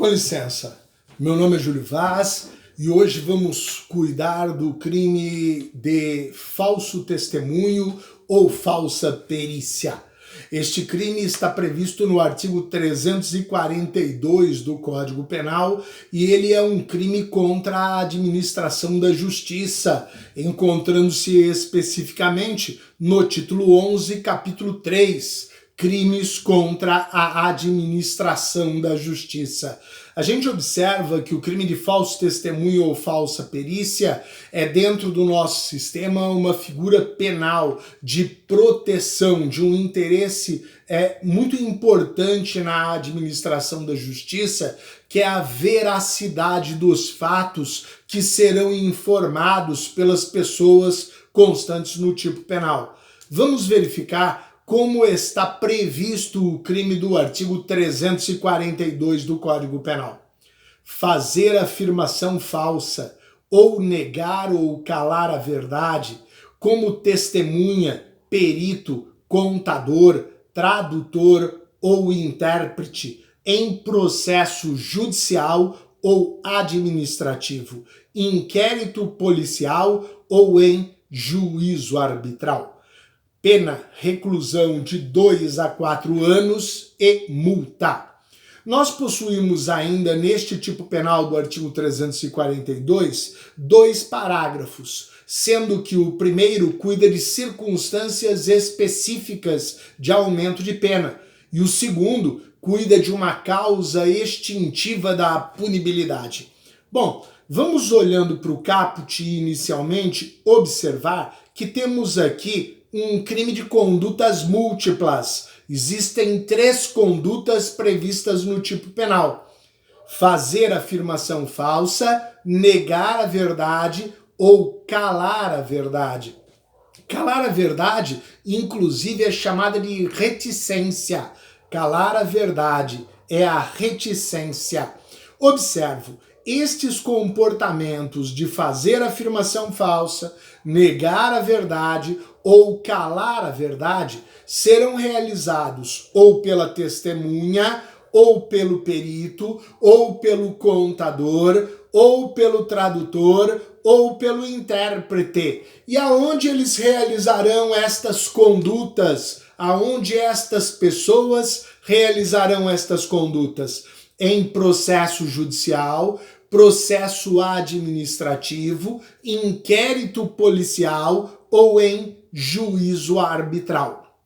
Com licença, meu nome é Júlio Vaz e hoje vamos cuidar do crime de falso testemunho ou falsa perícia. Este crime está previsto no artigo 342 do Código Penal e ele é um crime contra a administração da justiça, encontrando-se especificamente no título 11, capítulo 3, crimes contra a administração da justiça. A gente observa que o crime de falso testemunho ou falsa perícia é, dentro do nosso sistema, uma figura penal de proteção de um interesse muito importante na administração da justiça, que é a veracidade dos fatos que serão informados pelas pessoas constantes no tipo penal. Vamos verificar como está previsto o crime do artigo 342 do Código Penal. Fazer afirmação falsa, ou negar ou calar a verdade, como testemunha, perito, contador, tradutor ou intérprete, em processo judicial ou administrativo, inquérito policial ou em juízo arbitral. Pena, reclusão de 2 a 4 anos e multa. Nós possuímos ainda neste tipo penal do artigo 342 dois parágrafos, sendo que o primeiro cuida de circunstâncias específicas de aumento de pena e o segundo cuida de uma causa extintiva da punibilidade. Bom, vamos olhando para o caput e inicialmente observar que temos aqui um crime de condutas múltiplas. Existem 3 condutas previstas no tipo penal: fazer afirmação falsa, negar a verdade ou calar a verdade. Calar a verdade, inclusive, é chamada de reticência. Calar a verdade é a reticência. Observo, estes comportamentos de fazer afirmação falsa, negar a verdade ou calar a verdade serão realizados ou pela testemunha, ou pelo perito, ou pelo contador, ou pelo tradutor, ou pelo intérprete. E aonde eles realizarão estas condutas? Aonde estas pessoas realizarão estas condutas? Em processo judicial, processo administrativo, inquérito policial ou em juízo arbitral.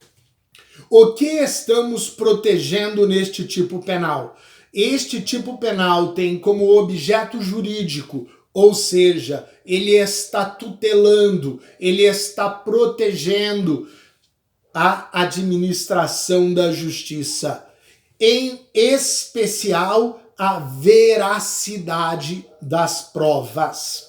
O que estamos protegendo neste tipo penal? Este tipo penal tem como objeto jurídico, ou seja, ele está tutelando, ele está protegendo a administração da justiça, em especial a veracidade das provas.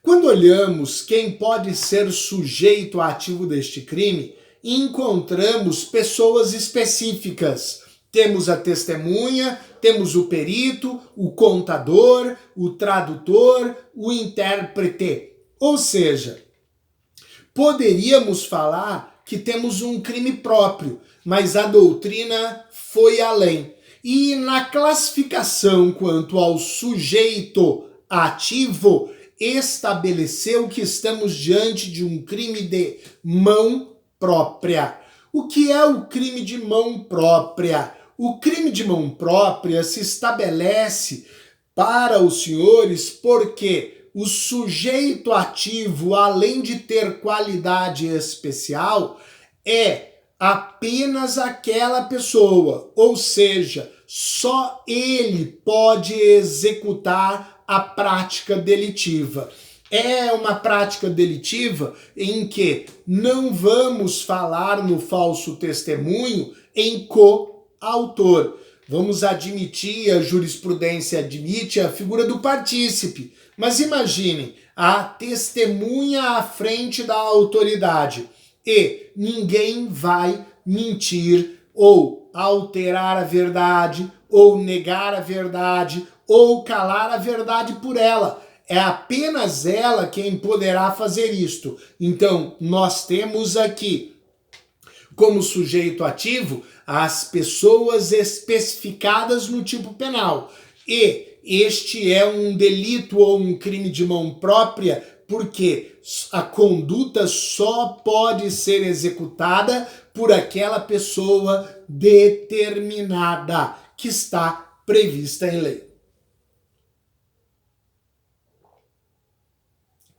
Quando olhamos quem pode ser sujeito ativo deste crime, encontramos pessoas específicas. Temos a testemunha, temos o perito, o contador, o tradutor, o intérprete. Ou seja, poderíamos falar que temos um crime próprio, mas a doutrina foi além. E na classificação quanto ao sujeito ativo, estabeleceu que estamos diante de um crime de mão própria. O que é o crime de mão própria? O crime de mão própria se estabelece para os senhores porque o sujeito ativo, além de ter qualidade especial, é apenas aquela pessoa, ou seja, só ele pode executar a prática delitiva. É uma prática delitiva em que não vamos falar no falso testemunho em coautor. Vamos admitir, a jurisprudência admite a figura do partícipe. Mas imaginem, a testemunha à frente da autoridade e ninguém vai mentir ou alterar a verdade ou negar a verdade ou calar a verdade por ela. É apenas ela quem poderá fazer isto. Então, nós temos aqui como sujeito ativo as pessoas especificadas no tipo penal. E este é um delito ou um crime de mão própria porque a conduta só pode ser executada por aquela pessoa determinada que está prevista em lei.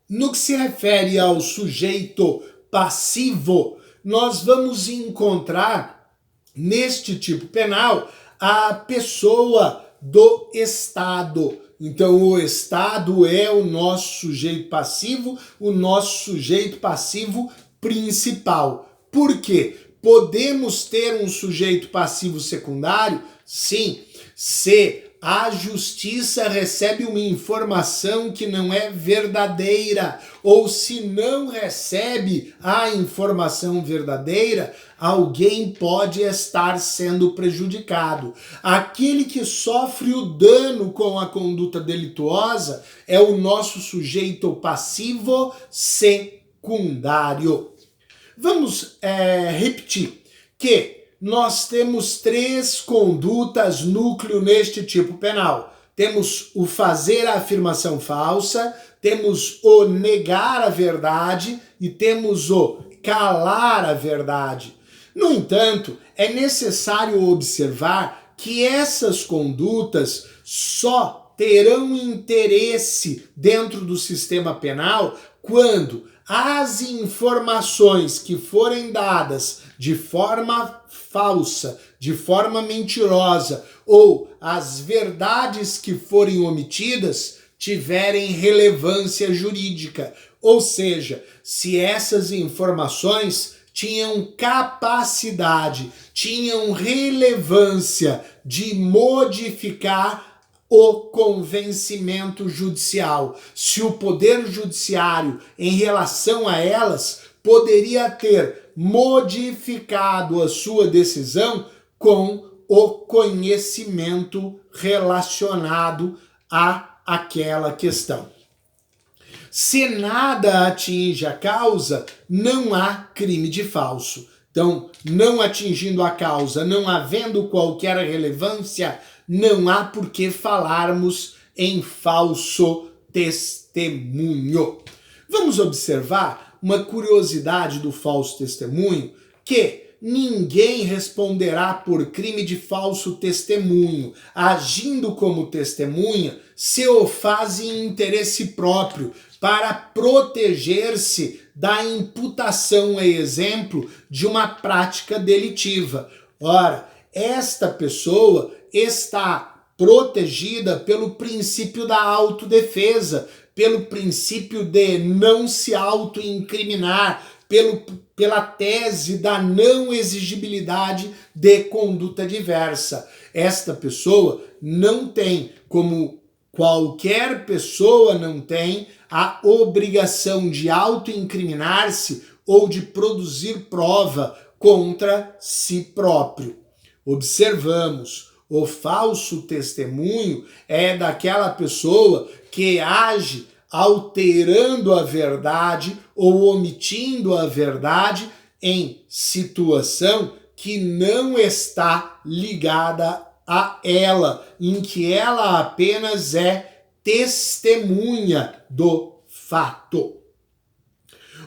No que se refere ao sujeito passivo, nós vamos encontrar neste tipo penal a pessoa do Estado. Então, o Estado é o nosso sujeito passivo, o nosso sujeito passivo principal. Por quê? Podemos ter um sujeito passivo secundário? Sim, se a justiça recebe uma informação que não é verdadeira, ou se não recebe a informação verdadeira, alguém pode estar sendo prejudicado. Aquele que sofre o dano com a conduta delituosa é o nosso sujeito passivo secundário. Vamos repetir que nós temos 3 condutas núcleo neste tipo penal. Temos o fazer a afirmação falsa, temos o negar a verdade e temos o calar a verdade. No entanto, é necessário observar que essas condutas só terão interesse dentro do sistema penal quando as informações que forem dadas de forma falsa, de forma mentirosa, ou as verdades que forem omitidas tiverem relevância jurídica. Ou seja, se essas informações tinham capacidade, tinham relevância de modificar o convencimento judicial, se o Poder Judiciário, em relação a elas, poderia ter modificado a sua decisão com o conhecimento relacionado a aquela questão. Se nada atinge a causa, não há crime de falso. Então, não atingindo a causa, não havendo qualquer relevância, não há por que falarmos em falso testemunho. Vamos observar uma curiosidade do falso testemunho, que ninguém responderá por crime de falso testemunho, agindo como testemunha, se o faz em interesse próprio, para proteger-se da imputação, exemplo, de uma prática delitiva. Ora, esta pessoa está protegida pelo princípio da autodefesa, pelo princípio de não se autoincriminar, pela tese da não exigibilidade de conduta diversa. Esta pessoa não tem, como qualquer pessoa não tem, a obrigação de autoincriminar-se ou de produzir prova contra si próprio. Observamos, o falso testemunho é daquela pessoa que age alterando a verdade ou omitindo a verdade em situação que não está ligada a ela, em que ela apenas é testemunha do fato.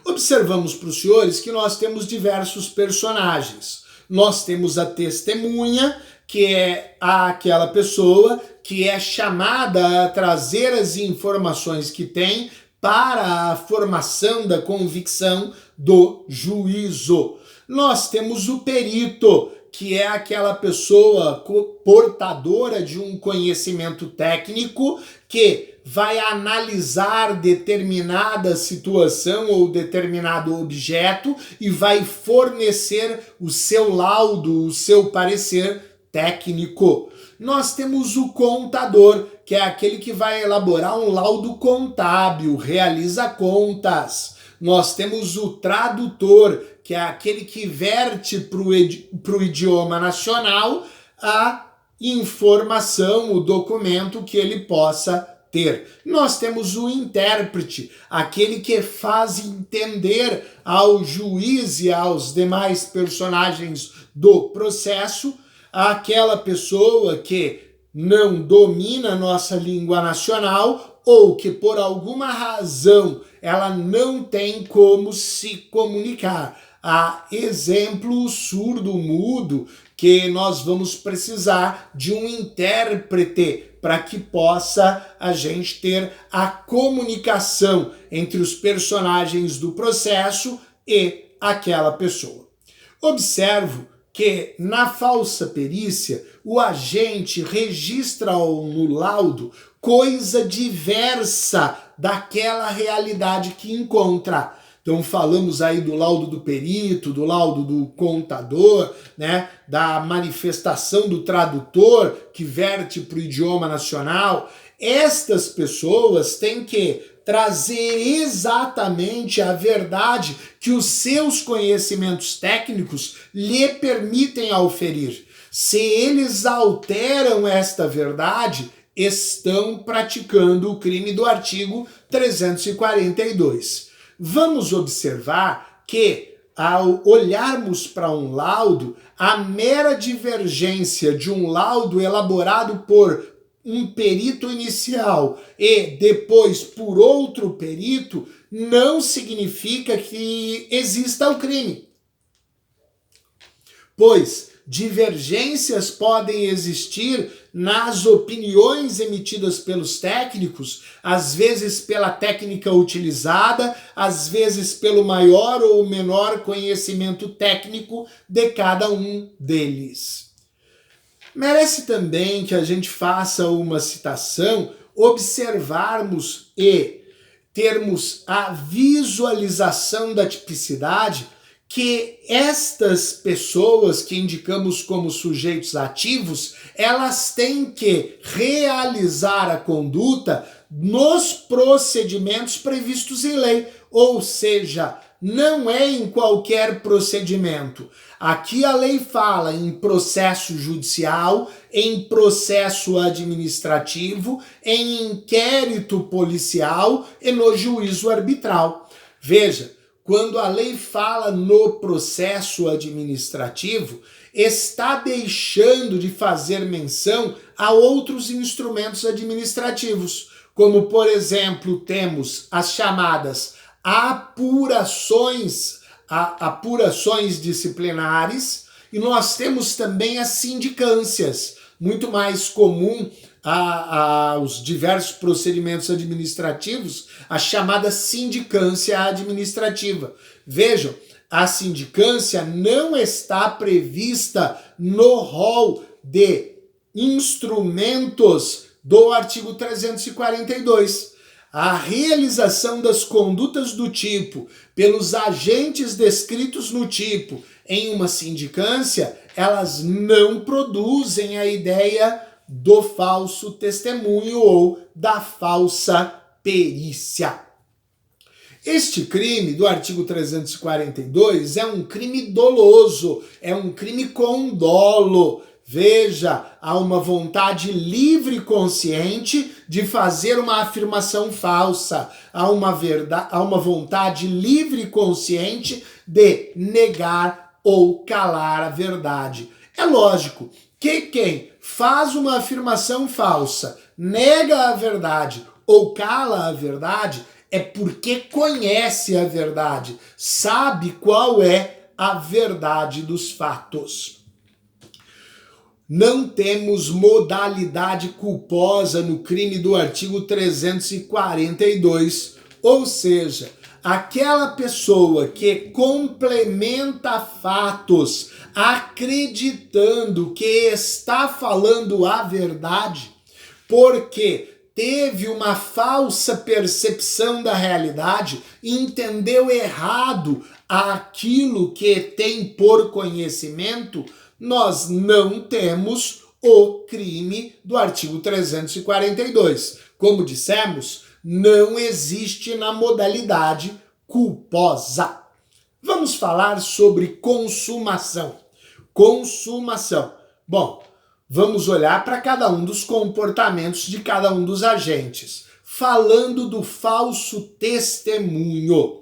Observamos para os senhores que nós temos diversos personagens. Nós temos a testemunha, que é aquela pessoa que é chamada a trazer as informações que tem para a formação da convicção do juízo. Nós temos o perito, que é aquela pessoa portadora de um conhecimento técnico que vai analisar determinada situação ou determinado objeto e vai fornecer o seu laudo, o seu parecer técnico. Nós temos o contador, que é aquele que vai elaborar um laudo contábil, realiza contas. Nós temos o tradutor, que é aquele que verte para o idioma nacional a informação, o documento que ele possa ter. Nós temos o intérprete, aquele que faz entender ao juiz e aos demais personagens do processo aquela pessoa que não domina a nossa língua nacional ou que por alguma razão ela não tem como se comunicar. Há exemplo surdo-mudo que nós vamos precisar de um intérprete para que possa a gente ter a comunicação entre os personagens do processo e aquela pessoa. Observo que na falsa perícia o agente registra no laudo coisa diversa daquela realidade que encontra. Então falamos aí do laudo do perito, do laudo do contador, né, da manifestação do tradutor que verte para o idioma nacional. Estas pessoas têm que trazer exatamente a verdade que os seus conhecimentos técnicos lhe permitem auferir. Se eles alteram esta verdade, estão praticando o crime do artigo 342. Vamos observar que, ao olharmos para um laudo, a mera divergência de um laudo elaborado por um perito inicial e depois por outro perito não significa que exista o crime. Pois divergências podem existir nas opiniões emitidas pelos técnicos, às vezes pela técnica utilizada, às vezes pelo maior ou menor conhecimento técnico de cada um deles. Merece também que a gente faça uma citação, observarmos e termos a visualização da tipicidade que estas pessoas que indicamos como sujeitos ativos, elas têm que realizar a conduta nos procedimentos previstos em lei, ou seja, não é em qualquer procedimento. Aqui a lei fala em processo judicial, em processo administrativo, em inquérito policial e no juízo arbitral. Veja, quando a lei fala no processo administrativo, está deixando de fazer menção a outros instrumentos administrativos, como, por exemplo, temos as chamadas apurações disciplinares e nós temos também as sindicâncias, muito mais comum aos diversos procedimentos administrativos, a chamada sindicância administrativa. Vejam, a sindicância não está prevista no rol de instrumentos do artigo 342. A realização das condutas do tipo pelos agentes descritos no tipo em uma sindicância, elas não produzem a ideia do falso testemunho ou da falsa perícia. Este crime do artigo 342 é um crime doloso, é um crime com dolo. Veja, há uma vontade livre e consciente de fazer uma afirmação falsa. Há uma vontade livre e consciente de negar ou calar a verdade. É lógico que quem faz uma afirmação falsa, nega a verdade ou cala a verdade, é porque conhece a verdade, sabe qual é a verdade dos fatos. Não temos modalidade culposa no crime do artigo 342, ou seja, aquela pessoa que complementa fatos acreditando que está falando a verdade porque teve uma falsa percepção da realidade e entendeu errado aquilo que tem por conhecimento, nós não temos o crime do artigo 342. Como dissemos, não existe na modalidade culposa. Vamos falar sobre consumação. Consumação. Bom, vamos olhar para cada um dos comportamentos de cada um dos agentes. Falando do falso testemunho.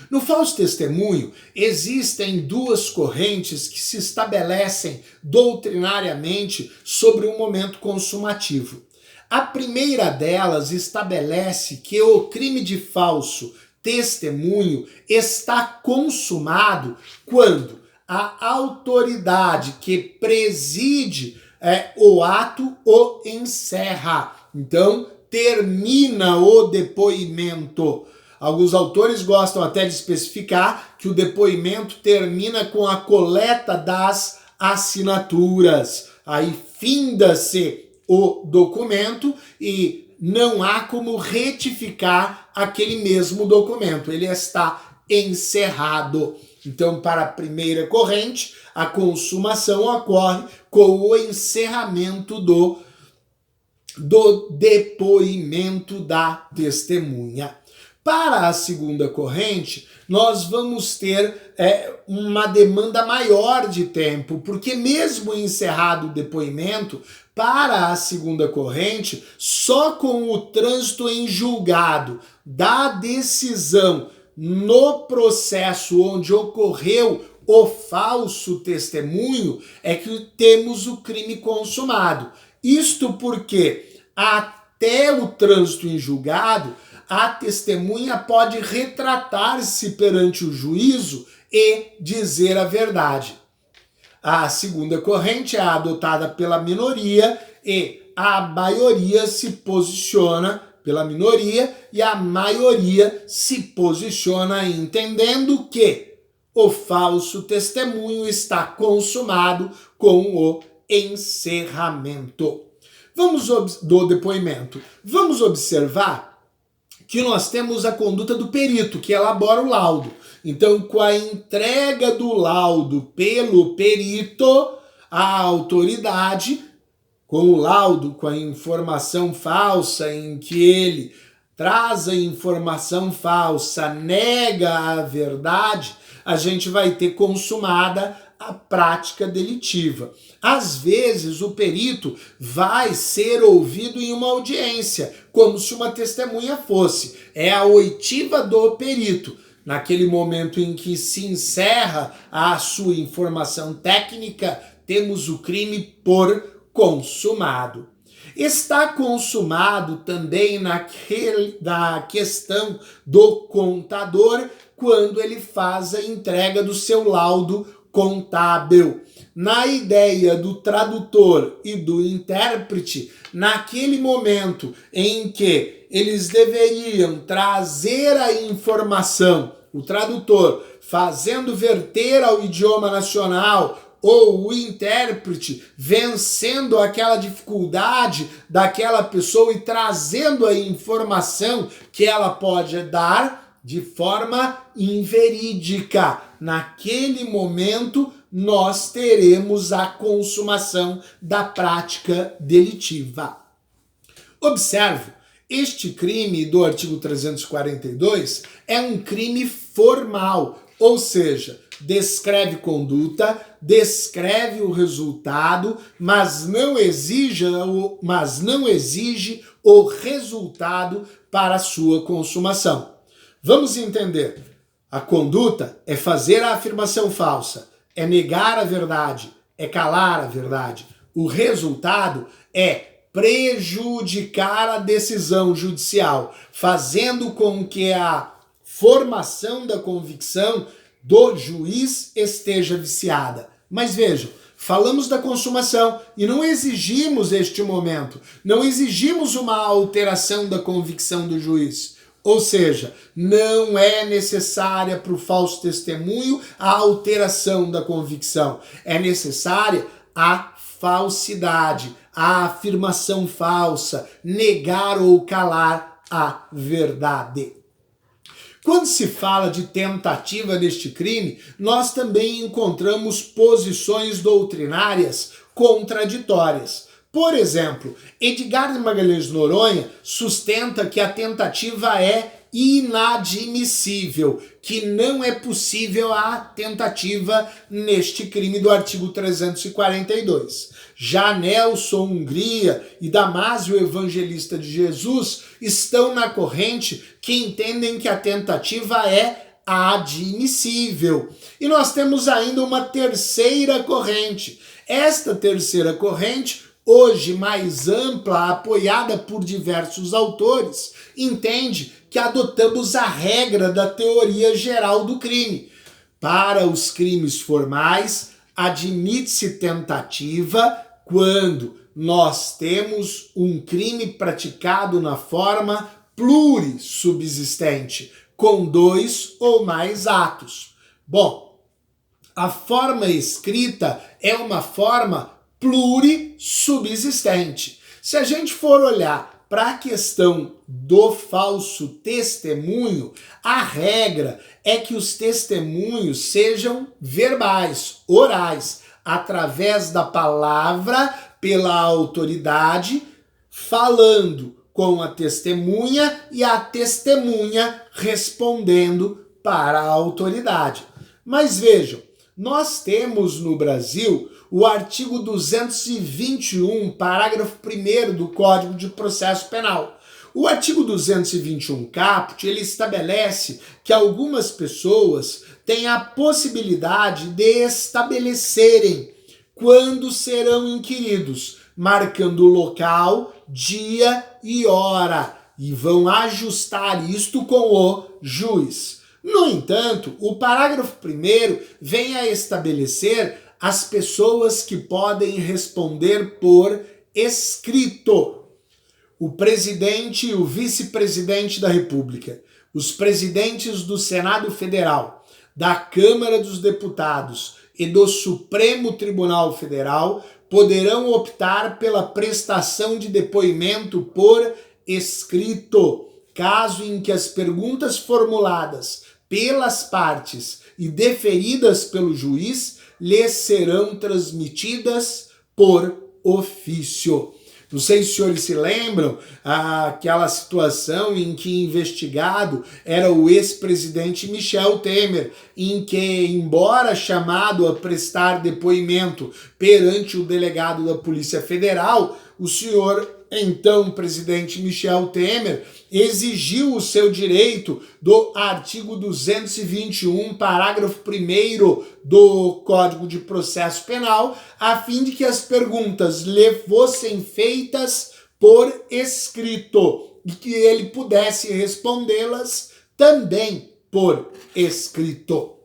No falso testemunho, existem duas correntes que se estabelecem doutrinariamente sobre o momento consumativo. A primeira delas estabelece que o crime de falso testemunho está consumado quando a autoridade que preside o ato o encerra. Então, termina o depoimento. Alguns autores gostam até de especificar que o depoimento termina com a coleta das assinaturas. Aí finda-se o documento e não há como retificar aquele mesmo documento. Ele está encerrado. Então, para a primeira corrente, a consumação ocorre com o encerramento do depoimento da testemunha. Para a segunda corrente, nós vamos ter uma demanda maior de tempo, porque mesmo encerrado o depoimento, para a segunda corrente, só com o trânsito em julgado da decisão no processo onde ocorreu o falso testemunho é que temos o crime consumado. Isto porque até o trânsito em julgado, a testemunha pode retratar-se perante o juízo e dizer a verdade. A segunda corrente é adotada pela minoria e a maioria se posiciona pela minoria e a maioria se posiciona entendendo que o falso testemunho está consumado com o encerramento. Do depoimento. Vamos observar que nós temos a conduta do perito, que elabora o laudo. Então, com a entrega do laudo pelo perito, a autoridade, com o laudo, com a informação falsa em que ele traz a informação falsa, nega a verdade, a gente vai ter consumada a prática delitiva. Às vezes, o perito vai ser ouvido em uma audiência, como se uma testemunha fosse. É a oitiva do perito. Naquele momento em que se encerra a sua informação técnica, temos o crime por consumado. Está consumado também na questão do contador, quando ele faz a entrega do seu laudo contábil. Na ideia do tradutor e do intérprete, naquele momento em que eles deveriam trazer a informação, o tradutor fazendo verter ao idioma nacional, ou o intérprete vencendo aquela dificuldade daquela pessoa e trazendo a informação que ela pode dar de forma inverídica. Naquele momento, nós teremos a consumação da prática delitiva. Observe, este crime do artigo 342 é um crime formal, ou seja, descreve conduta, descreve o resultado, mas não exige o resultado para a sua consumação. Vamos entender. A conduta é fazer a afirmação falsa, é negar a verdade, é calar a verdade. O resultado é prejudicar a decisão judicial, fazendo com que a formação da convicção do juiz esteja viciada. Mas vejam, falamos da consumação e não exigimos este momento, não exigimos uma alteração da convicção do juiz. Ou seja, não é necessária para o falso testemunho a alteração da convicção. É necessária a falsidade, a afirmação falsa, negar ou calar a verdade. Quando se fala de tentativa deste crime, nós também encontramos posições doutrinárias contraditórias. Por exemplo, Edgar de Magalhães Noronha sustenta que a tentativa é inadmissível, que não é possível a tentativa neste crime do artigo 342. Já Nelson Hungria e Damásio Evangelista de Jesus estão na corrente que entendem que a tentativa é admissível. E nós temos ainda uma terceira corrente. Esta terceira corrente, hoje mais ampla, apoiada por diversos autores, entende que adotamos a regra da teoria geral do crime. Para os crimes formais, admite-se tentativa quando nós temos um crime praticado na forma plurissubsistente, com 2 ou mais atos. Bom, a forma escrita é uma forma plurissubsistente. Se a gente for olhar para a questão do falso testemunho, a regra é que os testemunhos sejam verbais, orais, através da palavra pela autoridade, falando com a testemunha e a testemunha respondendo para a autoridade. Mas vejam, nós temos no Brasil o artigo 221, parágrafo 1º do Código de Processo Penal. O artigo 221 caput, ele estabelece que algumas pessoas têm a possibilidade de estabelecerem quando serão inquiridos, marcando local, dia e hora, e vão ajustar isto com o juiz. No entanto, o parágrafo 1º vem a estabelecer as pessoas que podem responder por escrito. O presidente e o vice-presidente da República, os presidentes do Senado Federal, da Câmara dos Deputados e do Supremo Tribunal Federal poderão optar pela prestação de depoimento por escrito, caso em que as perguntas formuladas pelas partes e deferidas pelo juiz lhes serão transmitidas por ofício. Não sei se os senhores se lembram aquela situação em que investigado era o ex-presidente Michel Temer, em que, embora chamado a prestar depoimento perante o delegado da Polícia Federal, o senhor, então presidente Michel Temer, exigiu o seu direito do artigo 221, parágrafo 1º do Código de Processo Penal, a fim de que as perguntas lhe fossem feitas por escrito e que ele pudesse respondê-las também por escrito.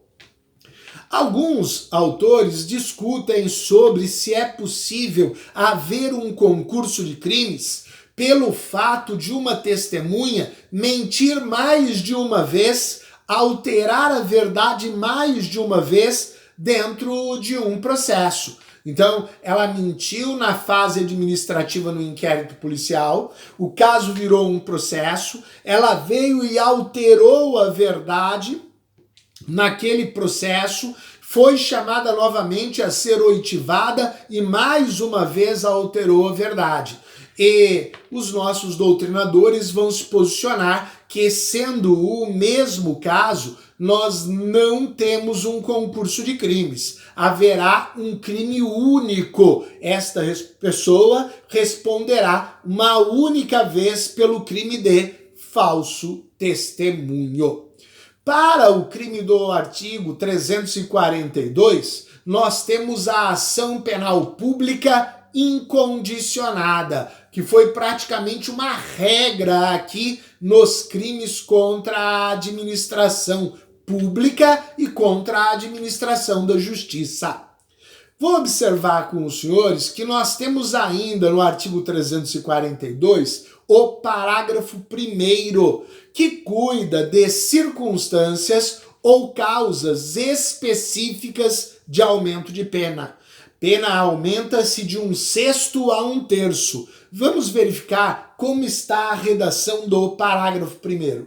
Alguns autores discutem sobre se é possível haver um concurso de crimes pelo fato de uma testemunha mentir mais de uma vez, alterar a verdade mais de uma vez dentro de um processo. Então, ela mentiu na fase administrativa no inquérito policial, o caso virou um processo, ela veio e alterou a verdade naquele processo, foi chamada novamente a ser oitivada e mais uma vez alterou a verdade. E os nossos doutrinadores vão se posicionar que, sendo o mesmo caso, nós não temos um concurso de crimes. Haverá um crime único. Esta pessoa responderá uma única vez pelo crime de falso testemunho. Para o crime do artigo 342, nós temos a ação penal pública incondicionada, que foi praticamente uma regra aqui nos crimes contra a administração pública e contra a administração da justiça. Vou observar com os senhores que nós temos ainda no artigo 342 o parágrafo 1º, que cuida de circunstâncias ou causas específicas de aumento de pena. Pena aumenta-se de 1/6 a 1/3. Vamos verificar como está a redação do parágrafo 1º.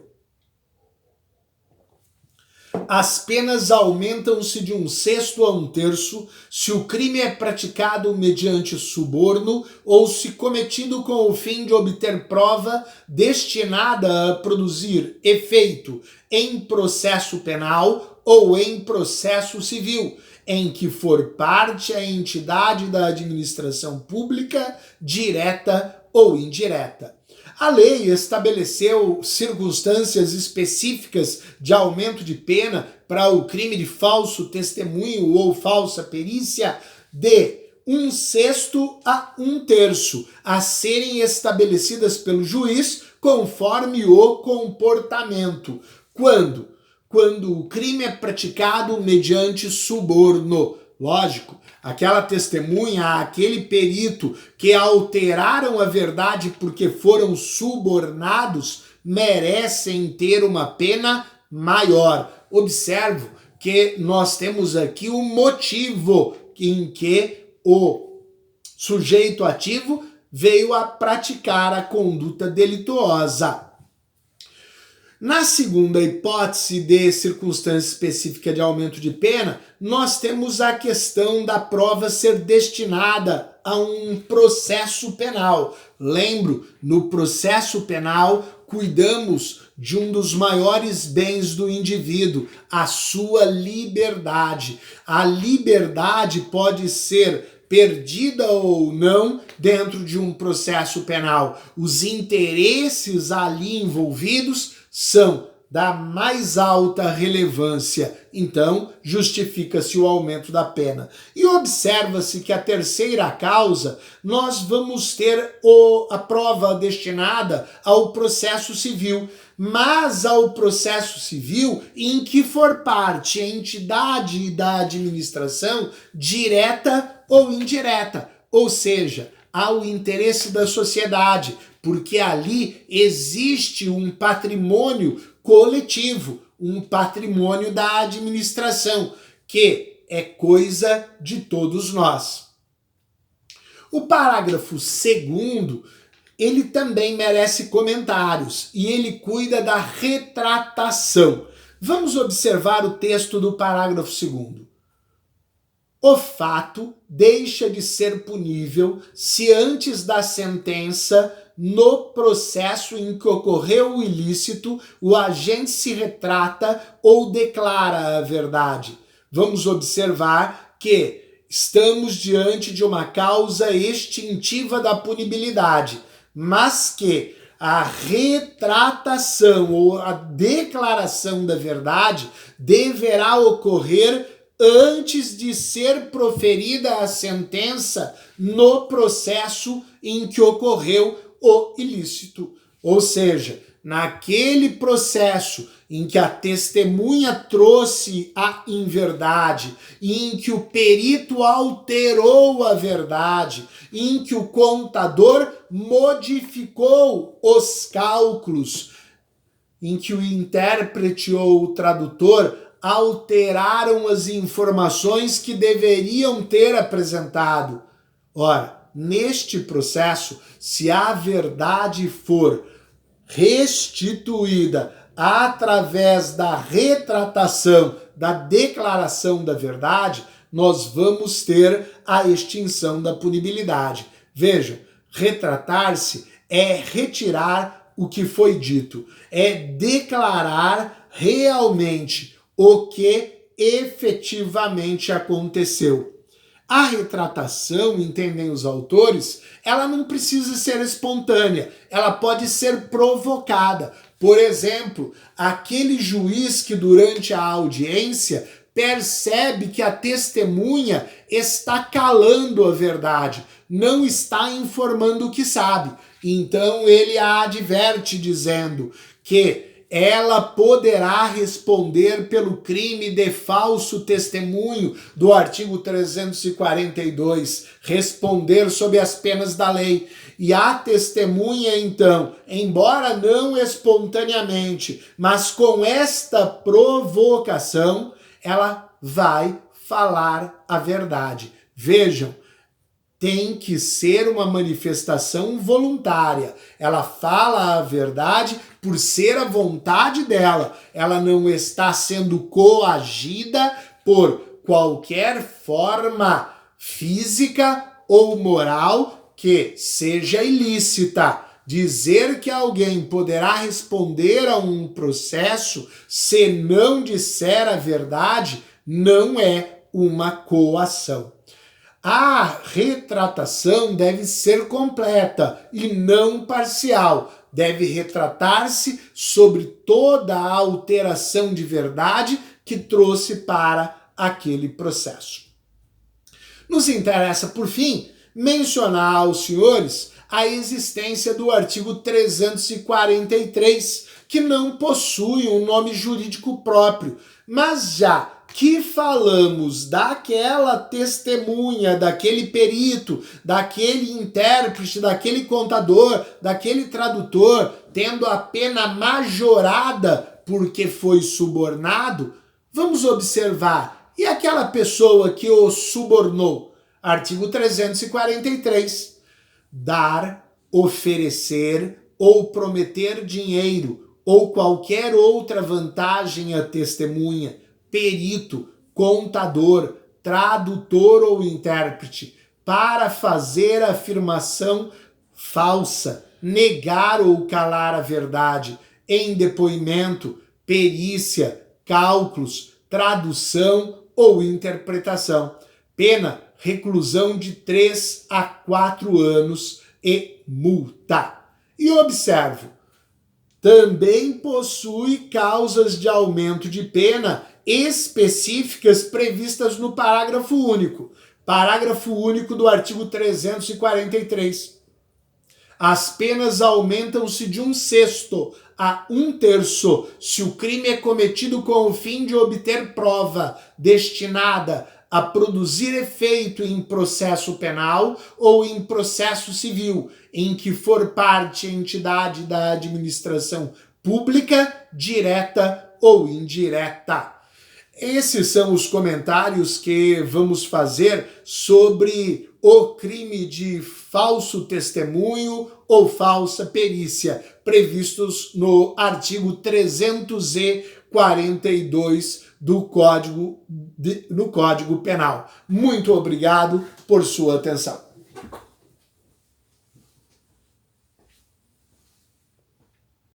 As penas aumentam-se de 1/6 a 1/3 se o crime é praticado mediante suborno ou se cometido com o fim de obter prova destinada a produzir efeito em processo penal ou em processo civil, em que for parte a entidade da administração pública, direta ou indireta. A lei estabeleceu circunstâncias específicas de aumento de pena para o crime de falso testemunho ou falsa perícia de 1/6 a 1/3 a serem estabelecidas pelo juiz conforme o comportamento. Quando? Quando o crime é praticado mediante suborno. Lógico, aquela testemunha, aquele perito que alteraram a verdade porque foram subornados, merecem ter uma pena maior. Observo que nós temos aqui o motivo em que o sujeito ativo veio a praticar a conduta delituosa. Na segunda hipótese de circunstância específica de aumento de pena, nós temos a questão da prova ser destinada a um processo penal. Lembro, no processo penal, cuidamos de um dos maiores bens do indivíduo, a sua liberdade. A liberdade pode ser perdida ou não dentro de um processo penal. Os interesses ali envolvidos são da mais alta relevância, então justifica-se o aumento da pena. E observa-se que a terceira causa, nós vamos ter a prova destinada ao processo civil, mas ao processo civil em que for parte a entidade da administração, direta ou indireta, ou seja, ao interesse da sociedade, porque ali existe um patrimônio coletivo, um patrimônio da administração, que é coisa de todos nós. O parágrafo 2º, ele também merece comentários e ele cuida da retratação. Vamos observar o texto do parágrafo 2º. O fato deixa de ser punível se antes da sentença, no processo em que ocorreu o ilícito, o agente se retrata ou declara a verdade. Vamos observar que estamos diante de uma causa extintiva da punibilidade, mas que a retratação ou a declaração da verdade deverá ocorrer antes de ser proferida a sentença no processo em que ocorreu o ilícito. Ou seja, naquele processo em que a testemunha trouxe a inverdade, em que o perito alterou a verdade, em que o contador modificou os cálculos, em que o intérprete ou o tradutor alteraram as informações que deveriam ter apresentado. Ora, neste processo, se a verdade for restituída através da retratação, da declaração da verdade, nós vamos ter a extinção da punibilidade. Veja, retratar-se é retirar o que foi dito, é declarar realmente o que efetivamente aconteceu. A retratação, entendem os autores, ela não precisa ser espontânea, ela pode ser provocada. Por exemplo, aquele juiz que durante a audiência percebe que a testemunha está calando a verdade, não está informando o que sabe. Então ele a adverte dizendo que ela poderá responder pelo crime de falso testemunho do artigo 342, responder sob as penas da lei. E a testemunha, então, embora não espontaneamente, mas com esta provocação, ela vai falar a verdade. Vejam, tem que ser uma manifestação voluntária. Ela fala a verdade por ser a vontade dela. Ela não está sendo coagida por qualquer forma física ou moral que seja ilícita. Dizer que alguém poderá responder a um processo se não disser a verdade não é uma coação. A retratação deve ser completa e não parcial. deve retratar-se sobre toda a alteração de verdade que trouxe para aquele processo. Nos interessa, por fim, mencionar aos senhores a existência do artigo 343, que não possui um nome jurídico próprio, mas já que falamos daquela testemunha, daquele perito, daquele intérprete, daquele contador, daquele tradutor, tendo a pena majorada porque foi subornado, vamos observar. E aquela pessoa que o subornou? Artigo 343. Dar, oferecer ou prometer dinheiro ou qualquer outra vantagem à testemunha, perito, contador, tradutor ou intérprete, para fazer afirmação falsa, negar ou calar a verdade, em depoimento, perícia, cálculos, tradução ou interpretação. Pena, reclusão de 3 a 4 anos e multa. E observe, também possui causas de aumento de pena específicas previstas no parágrafo único. Parágrafo único do artigo 343. As penas aumentam-se de 1/6 a 1/3 se o crime é cometido com o fim de obter prova destinada a produzir efeito em processo penal ou em processo civil, em que for parte a entidade da administração pública, direta ou indireta. Esses são os comentários que vamos fazer sobre o crime de falso testemunho ou falsa perícia, previstos no artigo 342 no Código Penal. Muito obrigado por sua atenção.